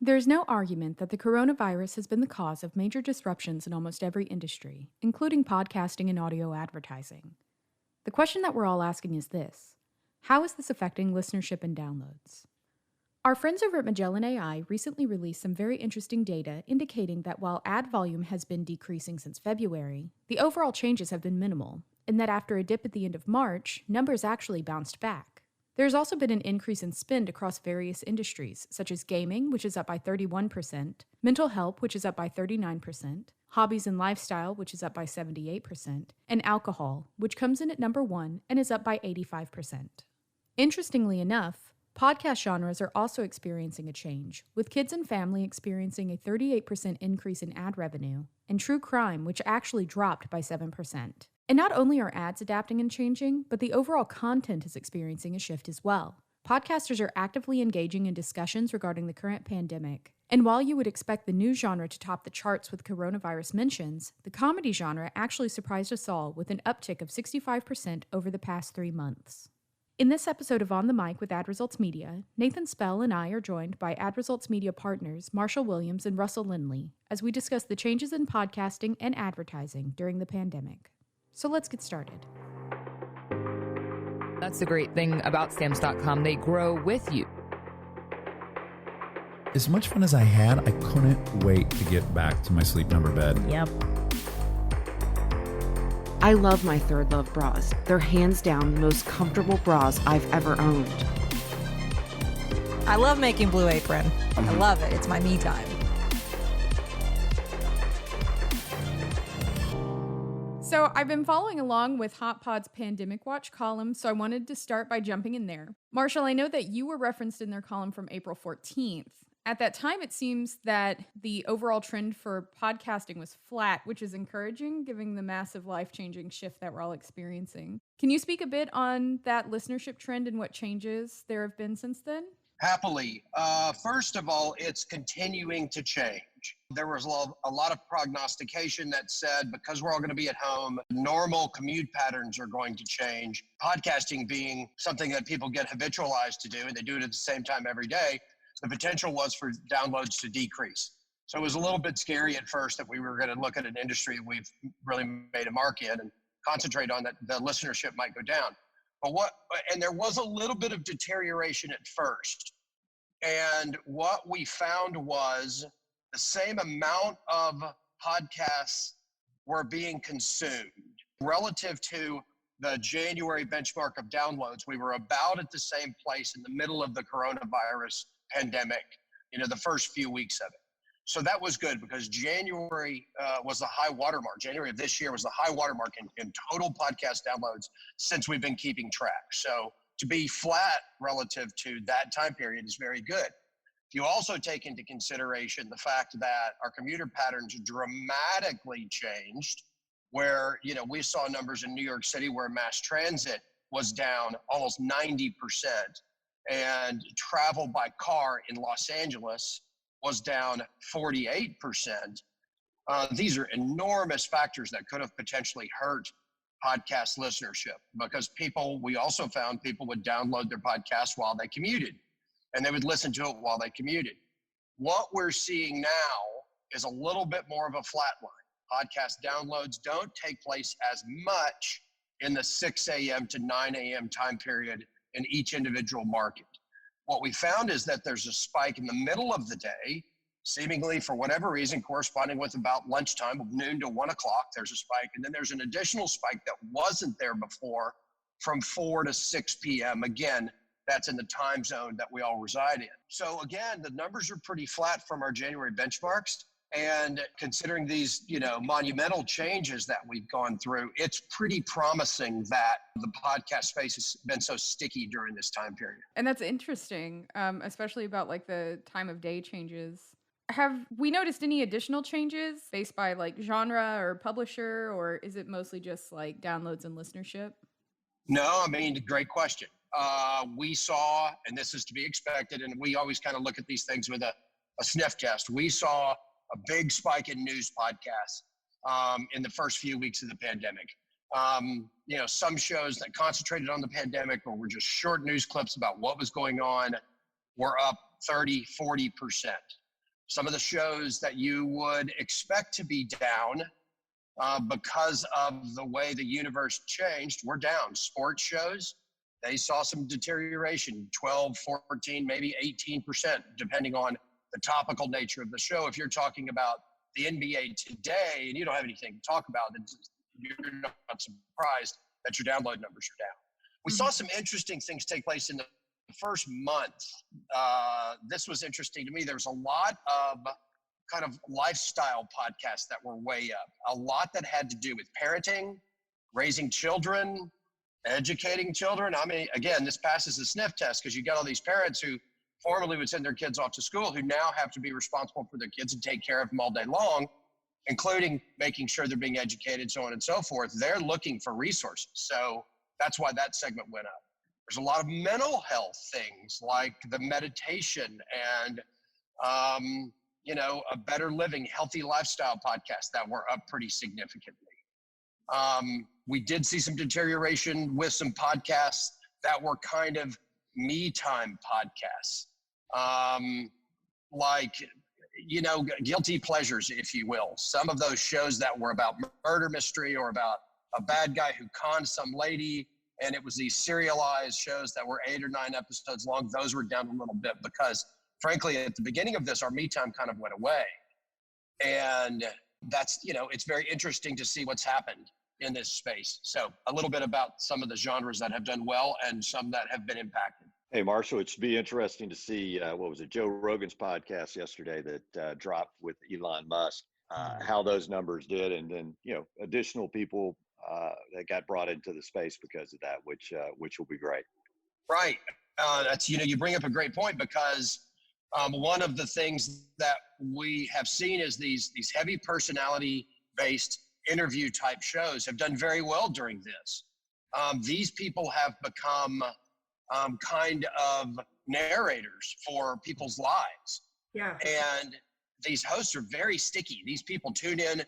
There's no argument that the coronavirus has been the cause of major disruptions in almost every industry, including podcasting and audio advertising. The question that we're all asking is this: how is this affecting listenership and downloads? Our friends over at Magellan AI recently released some very interesting data indicating that while ad volume has been decreasing since February, the overall changes have been minimal, and that after a dip at the end of March, numbers actually bounced back. There's also been an increase in spend across various industries, such as gaming, which is up by 31%, mental health, which is up by 39%, hobbies and lifestyle, which is up by 78%, and alcohol, which comes in at number 1 and is up by 85%. Interestingly enough, podcast genres are also experiencing a change, with kids and family experiencing a 38% increase in ad revenue, and true crime, which actually dropped by 7%. And not only are ads adapting and changing, but the overall content is experiencing a shift as well. Podcasters are actively engaging in discussions regarding the current pandemic. And while you would expect the news genre to top the charts with coronavirus mentions, the comedy genre actually surprised us all with an uptick of 65% over the past 3 months. In this episode of On the Mic with Ad Results Media, Nathan Spell and I are joined by Ad Results Media partners Marshall Williams and Russell Lindley as we discuss the changes in podcasting and advertising during the pandemic. So let's get started. That's the great thing about Stamps.com. They grow with you. As much fun as I had, I couldn't wait to get back to my Sleep Number bed. Yep. I love my Third Love bras. They're hands down the most comfortable bras I've ever owned. I love making Blue Apron. I love it. It's my me time. So I've been following along with Hot Pod's Pandemic Watch column, so I wanted to start by jumping in there. Marshall, I know that you were referenced in their column from April 14th. At that time, it seems that the overall trend for podcasting was flat, which is encouraging, given the massive life-changing shift that we're all experiencing. Can you speak a bit on that listenership trend and what changes there have been since then? Happily. First of all, it's continuing to change. There was a lot of prognostication that said because we're all going to be at home, normal commute patterns are going to change. Podcasting being something that people get habitualized to do, and they do it at the same time every day, the potential was for downloads to decrease. So it was a little bit scary at first that we were going to look at an industry we've really made a mark in and concentrate on that the listenership might go down. And there was a little bit of deterioration at first. And what we found was the same amount of podcasts were being consumed relative to the January benchmark of downloads. We were about at the same place in the middle of the coronavirus pandemic, the first few weeks of it. So that was good because January was the high watermark. January of this year was the high watermark in total podcast downloads since we've been keeping track. So to be flat relative to that time period is very good. You also take into consideration the fact that our commuter patterns dramatically changed, where, we saw numbers in New York City where mass transit was down almost 90%, and travel by car in Los Angeles was down 48%. These are enormous factors that could have potentially hurt podcast listenership because we also found people would download their podcast while they commuted and they would listen to it while they commuted. What we're seeing now is a little bit more of a flat line. Podcast downloads don't take place as much in the 6 a.m. to 9 a.m. time period in each individual market. What we found is that there's a spike in the middle of the day, seemingly for whatever reason, corresponding with about lunchtime of noon to 1 o'clock, there's a spike. And then there's an additional spike that wasn't there before from 4 to 6 p.m. Again, that's in the time zone that we all reside in. So again, the numbers are pretty flat from our January benchmarks. And considering these, monumental changes that we've gone through, it's pretty promising that the podcast space has been so sticky during this time period. And that's interesting, especially about the time of day changes. Have we noticed any additional changes based by genre or publisher, or is it mostly just downloads and listenership? No, great question. We saw, and this is to be expected, and we always kind of look at these things with a sniff test. We saw a big spike in news podcasts in the first few weeks of the pandemic. Some shows that concentrated on the pandemic or were just short news clips about what was going on were up 30, 40%. Some of the shows that you would expect to be down because of the way the universe changed were down. Sports shows, they saw some deterioration, 12, 14, maybe 18%, depending on the topical nature of the show. If you're talking about the NBA today and you don't have anything to talk about, you're not surprised that your download numbers are down. We saw some interesting things take place in the first month. This was interesting to me. There was a lot of kind of lifestyle podcasts that were way up. A lot that had to do with parenting, raising children, educating children. I mean, again, this passes the sniff test because you got all these parents who formerly would send their kids off to school who now have to be responsible for their kids and take care of them all day long, including making sure they're being educated, so on and so forth. They're looking for resources. So that's why that segment went up. There's a lot of mental health things like the meditation and, a better living, healthy lifestyle podcast that were up pretty significantly. We did see some deterioration with some podcasts that were kind of me time podcasts, guilty pleasures, if you will. Some of those shows that were about murder mystery or about a bad guy who conned some lady, and it was these serialized shows that were 8 or 9 episodes long. Those were down a little bit because, frankly, at the beginning of this, our me time kind of went away. And that's, it's very interesting to see what's happened in this space. So a little bit about some of the genres that have done well and some that have been impacted. Hey, Marshall, it should be interesting to see, Joe Rogan's podcast yesterday that dropped with Elon Musk, how those numbers did. And then, additional people that got brought into the space because of that, which will be great. Right. That's, you bring up a great point because one of the things that we have seen is these heavy personality-based interview type shows have done very well during this. These people have become kind of narrators for people's lives. Yeah. And these hosts are very sticky. These people tune in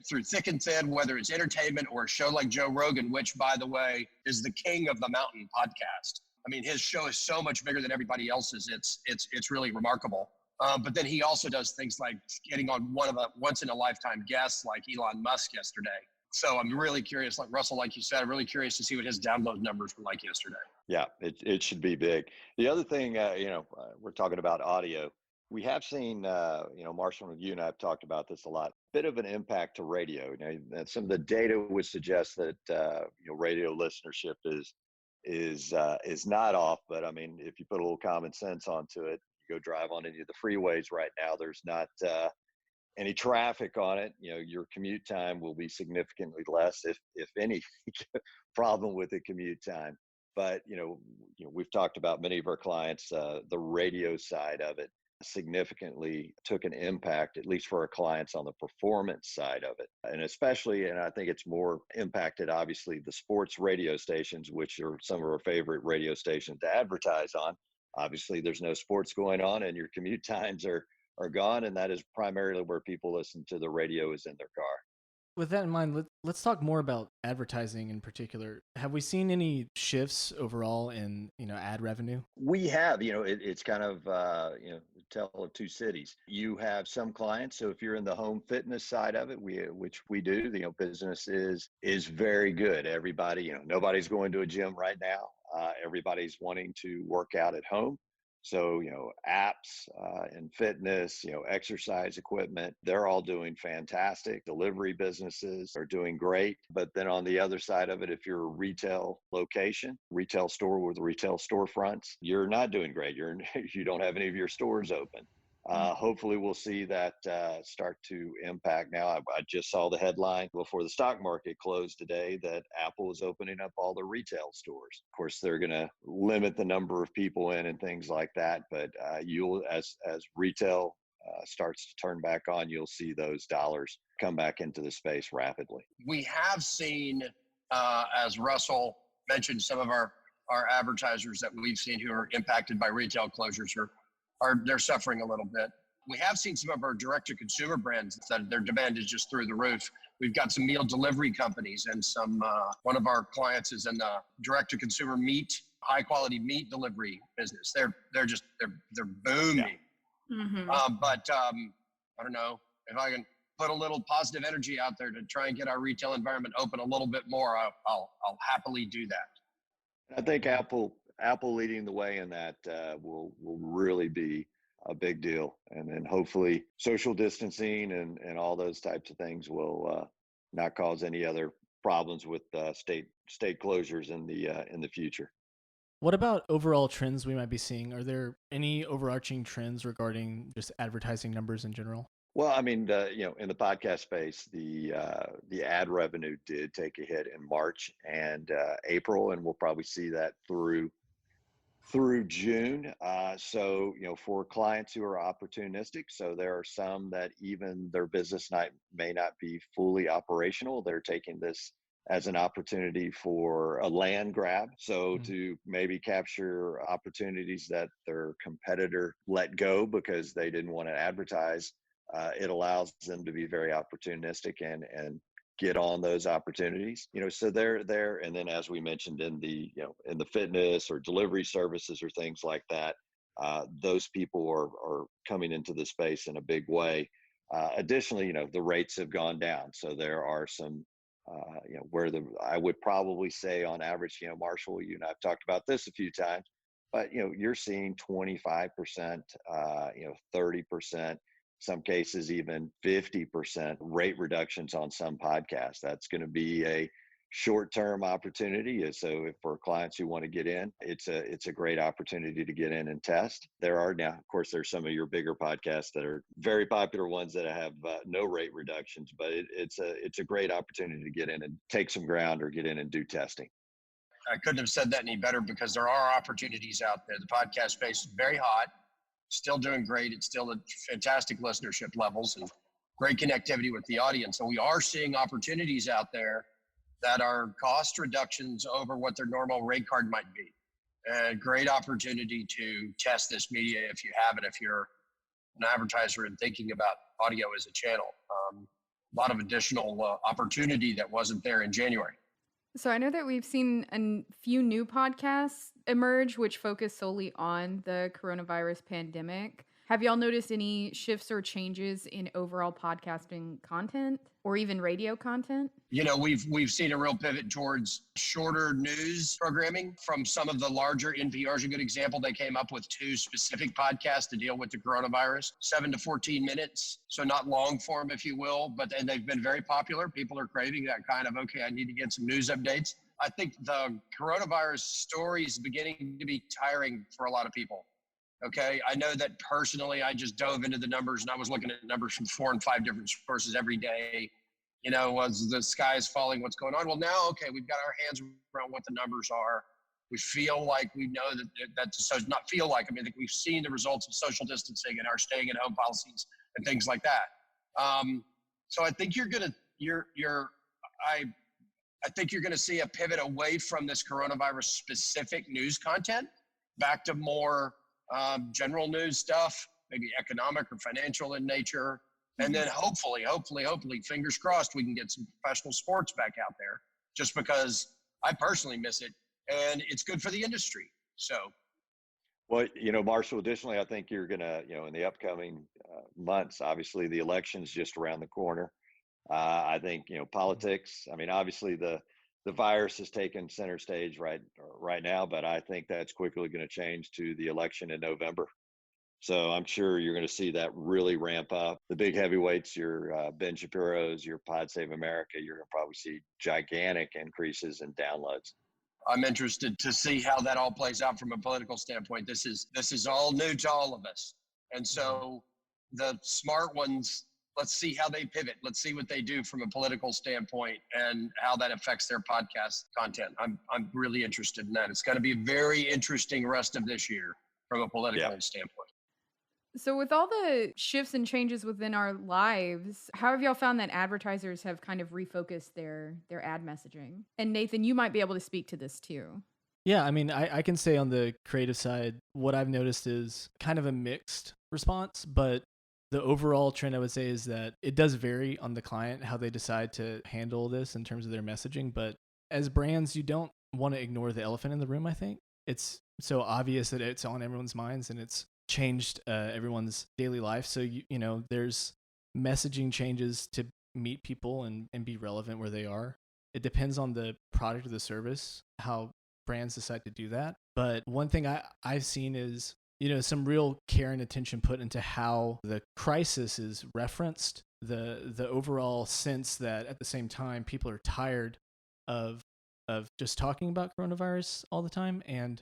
through thick and thin, whether it's entertainment or a show like Joe Rogan, which, by the way, is the king of the mountain podcast. I mean, his show is so much bigger than everybody else's. It's really remarkable. But then he also does things like getting on one of the once-in-a-lifetime guests like Elon Musk yesterday. So I'm really curious, like Russell, like you said, I'm really curious to see what his download numbers were like yesterday. Yeah, it should be big. The other thing, we're talking about audio. We have seen, Marshall, you and I have talked about this a lot, bit of an impact to radio. Some of the data would suggest that, radio listenership is not off, but I mean, if you put a little common sense onto it, you go drive on any of the freeways right now, there's not any traffic on it. Your commute time will be significantly less, if any problem with the commute time. But, we've talked about many of our clients, the radio side of it significantly took an impact, at least for our clients on the performance side of it. And especially, and I think it's more impacted, obviously, the sports radio stations, which are some of our favorite radio stations to advertise on. Obviously, there's no sports going on and your commute times are gone. And that is primarily where people listen to the radio is in their car. With that in mind, let's talk more about advertising in particular. Have we seen any shifts overall in, ad revenue? We have, it's kind of, tale of two cities. You have some clients. So if you're in the home fitness side of it, which we do, business is very good. Everybody, nobody's going to a gym right now. Everybody's wanting to work out at home. So, apps and fitness, exercise equipment, they're all doing fantastic. Delivery businesses are doing great. But then on the other side of it, if you're a retail location, retail store with retail storefronts, you're not doing great. You don't have any of your stores open. Hopefully we'll see that start to impact. Now, I just saw the headline before the stock market closed today that Apple is opening up all the retail stores. Of course, they're going to limit the number of people in and things like that. But you'll, as retail starts to turn back on, you'll see those dollars come back into the space rapidly. We have seen, as Russell mentioned, some of our advertisers that we've seen who are impacted by retail closures they're suffering a little bit. We have seen some of our direct-to-consumer brands that their demand is just through the roof. We've got some meal delivery companies and one of our clients is in the direct-to-consumer high-quality meat delivery business. They're booming. But I don't know if I can put a little positive energy out there to try and get our retail environment open a little bit more. I'll happily do that. I think Apple leading the way in that will really be a big deal, and then hopefully social distancing and all those types of things will not cause any other problems with state closures in the future. What about overall trends we might be seeing? Are there any overarching trends regarding just advertising numbers in general? Well, I mean, in the podcast space, the ad revenue did take a hit in March and April, and we'll probably see that through June. So, for clients who are opportunistic, so there are some that even their business may not be fully operational. They're taking this as an opportunity for a land grab. So to maybe capture opportunities that their competitor let go because they didn't want to advertise, it allows them to be very opportunistic and get on those opportunities, so they're there. And then, as we mentioned, in the fitness or delivery services or things like that, those people are coming into the space in a big way. Additionally, the rates have gone down, so there are some where I would probably say on average, Marshall, you and I've talked about this a few times, but you're seeing 25%, 30%, some cases even 50% rate reductions on some podcasts. That's going to be a short-term opportunity. So if for clients who want to get in, it's a great opportunity to get in and test. There are now, of course, there's some of your bigger podcasts that are very popular ones that have no rate reductions, but it's a great opportunity to get in and take some ground or get in and do testing. I couldn't have said that any better, because there are opportunities out there. The podcast space is very hot, still doing great. It's still at fantastic listenership levels and great connectivity with the audience. And we are seeing opportunities out there that are cost reductions over what their normal rate card might be. A great opportunity to test this media if you have it, if you're an advertiser and thinking about audio as a channel. A lot of additional opportunity that wasn't there in January. So I know that we've seen a few new podcasts emerge which focus solely on the coronavirus pandemic. Have y'all noticed any shifts or changes in overall podcasting content or even radio content? We've seen a real pivot towards shorter news programming from some of the larger. NPR is a good example. They came up with 2 specific podcasts to deal with the coronavirus, 7 to 14 minutes. So not long form, if you will, and they've been very popular. People are craving that kind of, okay, I need to get some news updates. I think the coronavirus story is beginning to be tiring for a lot of people. Okay, I know that personally, I just dove into the numbers and I was looking at numbers from 4 and 5 different sources every day. Was the sky is falling, what's going on? Well, now, okay, we've got our hands around what the numbers are. We feel like we know that's not feel like, I think we've seen the results of social distancing and our staying at home policies and things like that. So I think I think you're going to see a pivot away from this coronavirus specific news content back to more general news stuff, maybe economic or financial in nature. And then hopefully, fingers crossed, we can get some professional sports back out there, just because I personally miss it and it's good for the industry. So. Well, Marshall, additionally, I think you're going to, in the upcoming months, obviously the election's just around the corner. I think, politics, obviously the virus has taken center stage right now, but I think that's quickly going to change to the election in November. So I'm sure you're going to see that really ramp up. The big heavyweights, your Ben Shapiro's, your Pod Save America, you're going to probably see gigantic increases in downloads. I'm interested to see how that all plays out from a political standpoint. This is all new to all of us. And so the smart ones, let's see how they pivot. Let's see what they do from a political standpoint and how that affects their podcast content. I'm really interested in that. It's going to be a very interesting rest of this year from a political standpoint. So with all the shifts and changes within our lives, how have y'all found that advertisers have kind of refocused their ad messaging? And Nathan, you might be able to speak to this too. Yeah, I can say on the creative side, what I've noticed is kind of a mixed response, but the overall trend I would say is that it does vary on the client, how they decide to handle this in terms of their messaging. But as brands, you don't want to ignore the elephant in the room, I think. It's so obvious that it's on everyone's minds and it's changed everyone's daily life. So, you know, there's messaging changes to meet people and be relevant where they are. It depends on the product or the service, how brands decide to do that. But one thing I've seen is, you know, some real care and attention put into how the crisis is referenced, the overall sense that at the same time people are tired of just talking about coronavirus all the time, and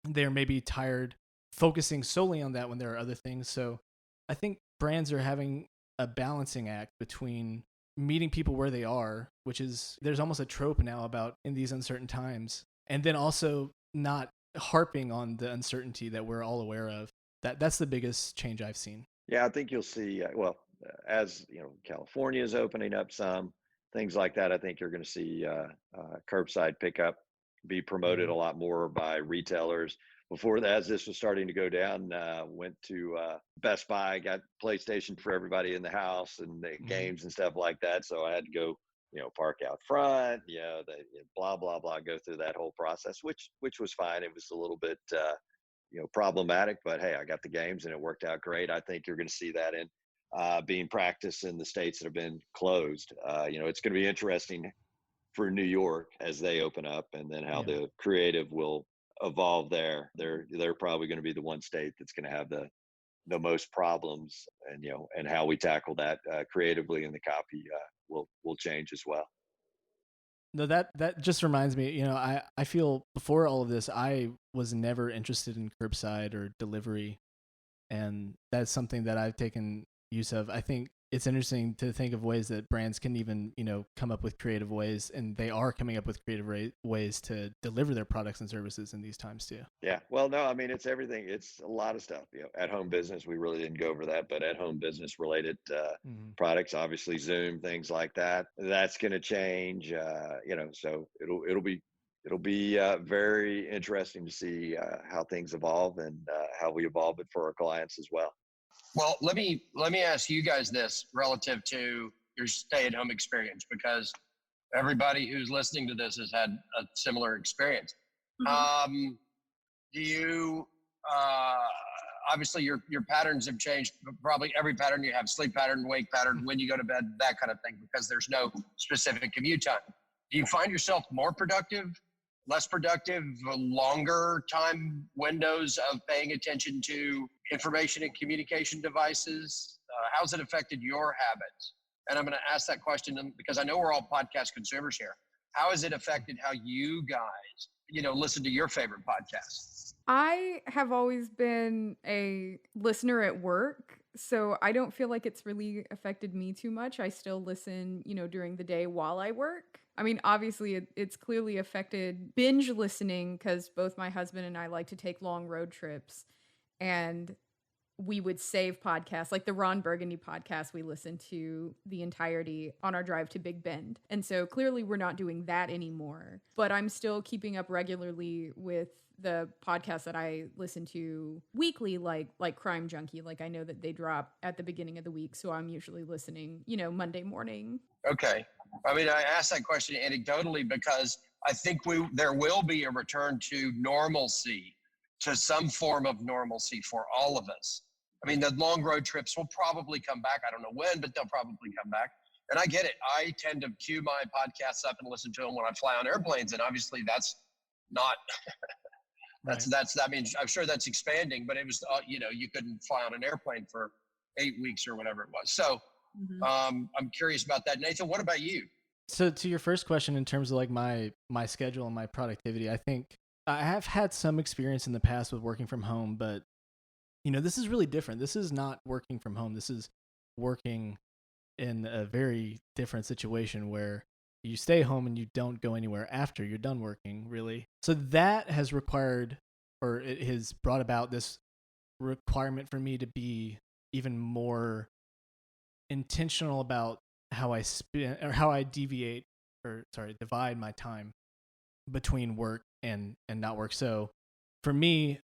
they're maybe tired focusing solely on that when there are other things. So I think brands are having a balancing act between meeting people where they are, which is, there's almost a trope now about in these uncertain times, and then also not harping on the uncertainty that we're all aware of. That's the biggest change I've seen. Yeah, I think you'll see, as you know, California is opening up some things like that. I think you're going to see curbside pickup be promoted a lot more by retailers. Before that, as this was starting to go down, went to Best Buy, got PlayStation for everybody in the house and the games and stuff like that. So I had to go, you know, park out front, you know, blah, blah, blah, go through that whole process, which was fine. It was a little bit, you know, problematic, but hey, I got the games and it worked out great. I think you're going to see that in being practiced in the states that have been closed. You know, it's going to be interesting for New York as they open up, and then how the creative will evolve there. They're probably going to be the one state that's going to have the most problems, and you know, and how we tackle that creatively in the copy will change as well. No, that just reminds me, you know, I feel before all of this, I was never interested in curbside or delivery, and that's something that I've taken use of. I think it's interesting to think of ways that brands can even, you know, come up with creative ways, and they are coming up with creative ways to deliver their products and services in these times too. Yeah, well, no, I mean, it's everything. It's a lot of stuff. You know, at home business, we really didn't go over that, but at home business related products, obviously Zoom, things like that. That's going to change. You know, so it'll be very interesting to see how things evolve, and how we evolve it for our clients as well. Well, let me ask you guys this relative to your stay-at-home experience, because everybody who's listening to this has had a similar experience. Do you obviously your patterns have changed? Probably every pattern you have: sleep pattern, wake pattern, when you go to bed, that kind of thing, because there's no specific commute time. Do you find yourself more productive, less productive, longer time windows of paying attention to information and communication devices? How's it affected your habits? And I'm going to ask that question because I know we're all podcast consumers here. How has it affected how you guys, you know, listen to your favorite podcasts? I have always been a listener at work, so I don't feel like it's really affected me too much. I still listen, you know, during the day while I work. I mean, obviously, it's clearly affected binge listening because both my husband and I like to take long road trips, and we would save podcasts like the Ron Burgundy podcast. We listened to the entirety on our drive to Big Bend. And so clearly we're not doing that anymore, but I'm still keeping up regularly with the podcasts that I listen to weekly, like Crime Junkie. Like, I know that they drop at the beginning of the week, so I'm usually listening, you know, Monday morning. Okay. I mean, I asked that question anecdotally because I think there will be a return to normalcy, to some form of normalcy for all of us. I mean, the long road trips will probably come back. I don't know when, but they'll probably come back. And I get it. I tend to queue my podcasts up and listen to them when I fly on airplanes. And obviously that's not, that means I'm sure that's expanding, but it was, you know, you couldn't fly on an airplane for 8 weeks or whatever it was. So I'm curious about that. Nathan, what about you? So to your first question, in terms of like my schedule and my productivity, I think I have had some experience in the past with working from home, but you know, this is really different. This is not working from home. This is working in a very different situation where you stay home and you don't go anywhere after you're done working, really. So that has required, or it has brought about this requirement for me to be even more intentional about how I spend, or how I divide my time between work and not work. So for me,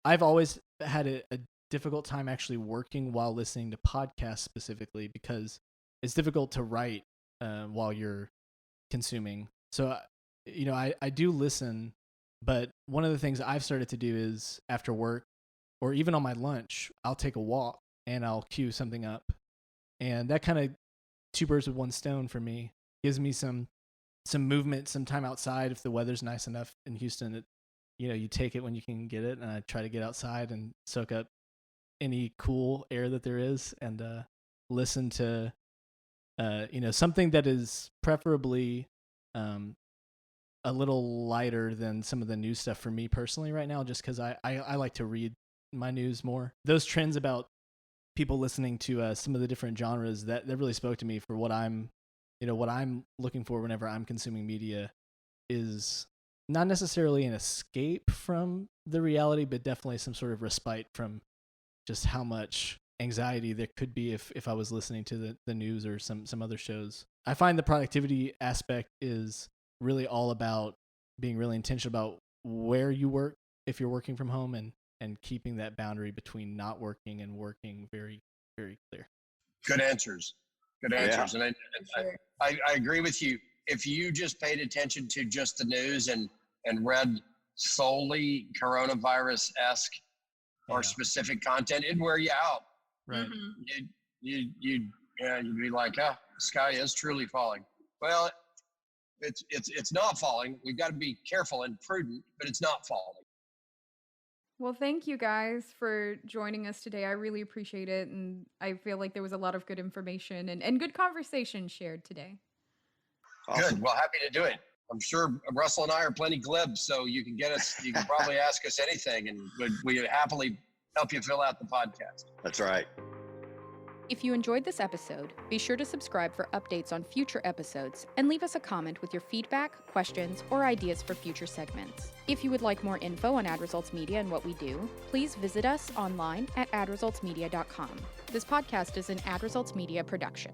I've always had a difficult time actually working while listening to podcasts specifically, because it's difficult to write while you're consuming. So, you know, I do listen, but one of the things I've started to do is after work, or even on my lunch, I'll take a walk and I'll cue something up. And that kind of two birds with one stone for me. Gives me some movement, some time outside. If the weather's nice enough in Houston, you take it when you can get it. And I try to get outside and soak up any cool air that there is, and listen to something that is preferably a little lighter than some of the news stuff for me personally right now, just because I like to read my news more. Those trends about people listening to some of the different genres that really spoke to me for what I'm looking for whenever I'm consuming media is not necessarily an escape from the reality, but definitely some sort of respite from just how much anxiety there could be if I was listening to the news or some other shows. I find the productivity aspect is really all about being really intentional about where you work if you're working from home, and keeping that boundary between not working and working very, very clear. Good answers. Yeah. And I agree with you. If you just paid attention to just the news and read solely coronavirus-esque or specific content, it'd wear you out. Right. You'd be like, the sky is truly falling. Well, it's not falling. We've got to be careful and prudent, but it's not falling. Well, thank you guys for joining us today. I really appreciate it. And I feel like there was a lot of good information and good conversation shared today. Awesome. Good. Well, happy to do it. I'm sure Russell and I are plenty glib, so you can probably ask us anything, and we happily help you fill out the podcast. That's right. If you enjoyed this episode, be sure to subscribe for updates on future episodes and leave us a comment with your feedback, questions, or ideas for future segments. If you would like more info on Ad Results Media and what we do, please visit us online at adresultsmedia.com. This podcast is an Ad Results Media production.